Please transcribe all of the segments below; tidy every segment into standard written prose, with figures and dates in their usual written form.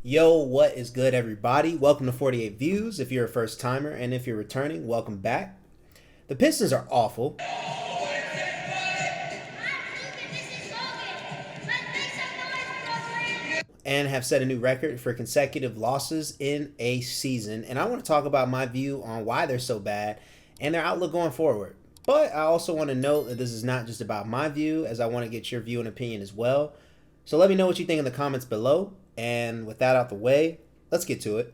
Yo, what is good, everybody? Welcome to 48 Views. If you're a first timer and if you're returning, welcome back. The Pistons are awful and have set a new record for consecutive losses in a season. And I want to talk about my view on why they're so bad and their outlook going forward. But I also want to note that this is not just about my view, as I want to get your view and opinion as well. So let me know what you think in the comments below. And with that out the way, let's get to it.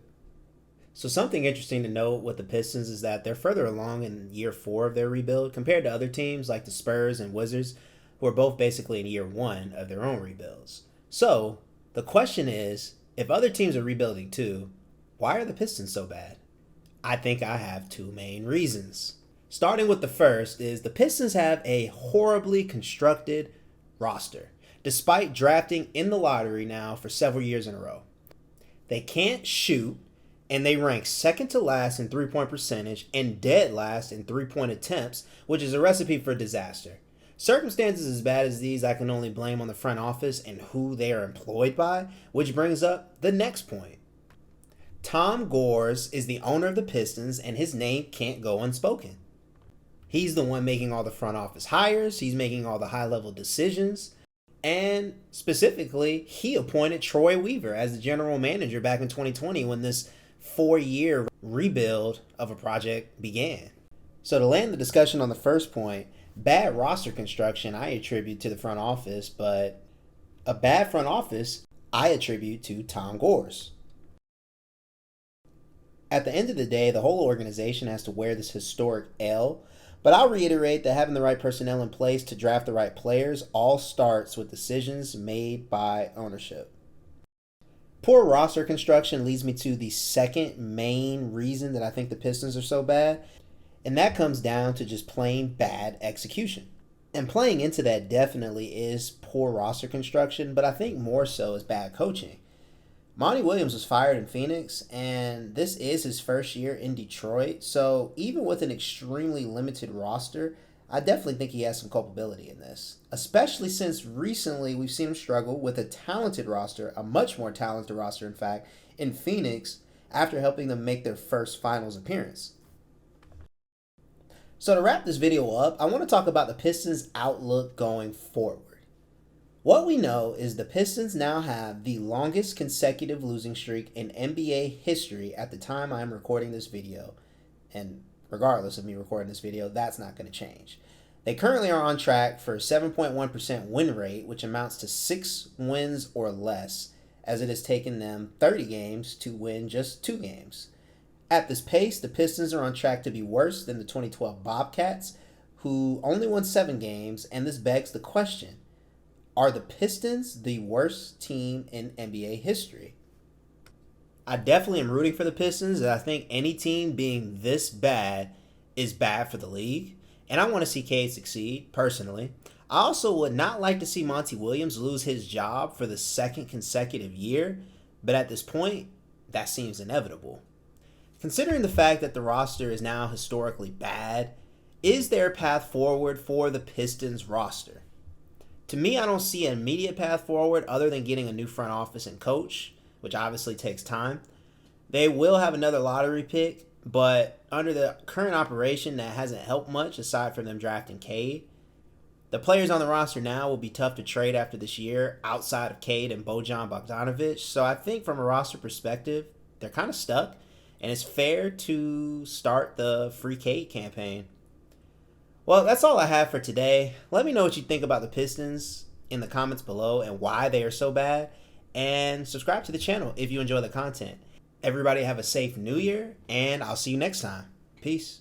So something interesting to note with the Pistons is that they're further along in year 4 of their rebuild compared to other teams like the Spurs and Wizards, who are both basically in year 1 of their own rebuilds. So the question is, if other teams are rebuilding too, why are the Pistons so bad? I think I have 2 main reasons. Starting with the first is the Pistons have a horribly constructed roster, despite drafting in the lottery now for several years in a row. They can't shoot, and they rank second to last in three-point percentage and dead last in three-point attempts, which is a recipe for disaster. Circumstances as bad as these I can only blame on the front office and who they are employed by, which brings up the next point. Tom Gores is the owner of the Pistons, and his name can't go unspoken. He's the one making all the front office hires, he's making all the high-level decisions, and specifically, he appointed Troy Weaver as the general manager back in 2020 when this 4-year rebuild of a project began. So to land the discussion on the first point, bad roster construction I attribute to the front office, but a bad front office I attribute to Tom Gores. At the end of the day, the whole organization has to wear this historic L, but I'll reiterate that having the right personnel in place to draft the right players all starts with decisions made by ownership. Poor roster construction leads me to the second main reason that I think the Pistons are so bad, and that comes down to just plain bad execution. And playing into that definitely is poor roster construction, but I think more so is bad coaching. Monty Williams was fired in Phoenix, and this is his first year in Detroit, so even with an extremely limited roster, I definitely think he has some culpability in this, especially since recently we've seen him struggle with a talented roster, a much more talented roster, in fact, in Phoenix after helping them make their first finals appearance. So to wrap this video up, I want to talk about the Pistons' outlook going forward. What we know is the Pistons now have the longest consecutive losing streak in NBA history at the time I'm recording this video. And regardless of me recording this video, that's not going to change. They currently are on track for a 7.1% win rate, which amounts to 6 wins or less, as it has taken them 30 games to win just 2 games. At this pace, the Pistons are on track to be worse than the 2012 Bobcats, who only won 7 games, and this begs the question, are the Pistons the worst team in NBA history? I definitely am rooting for the Pistons, and I think any team being this bad is bad for the league, and I want to see Cade succeed, personally. I also would not like to see Monty Williams lose his job for the second consecutive year, but at this point, that seems inevitable. Considering the fact that the roster is now historically bad, is there a path forward for the Pistons roster? To me, I don't see an immediate path forward other than getting a new front office and coach, which obviously takes time. They will have another lottery pick, but under the current operation, that hasn't helped much aside from them drafting Cade. The players on the roster now will be tough to trade after this year outside of Cade and Bojan Bogdanovic, so I think from a roster perspective, they're kind of stuck, and it's fair to start the free Cade campaign. Well, that's all I have for today. Let me know what you think about the Pistons in the comments below and why they are so bad. And subscribe to the channel if you enjoy the content. Everybody have a safe new year, and I'll see you next time. Peace.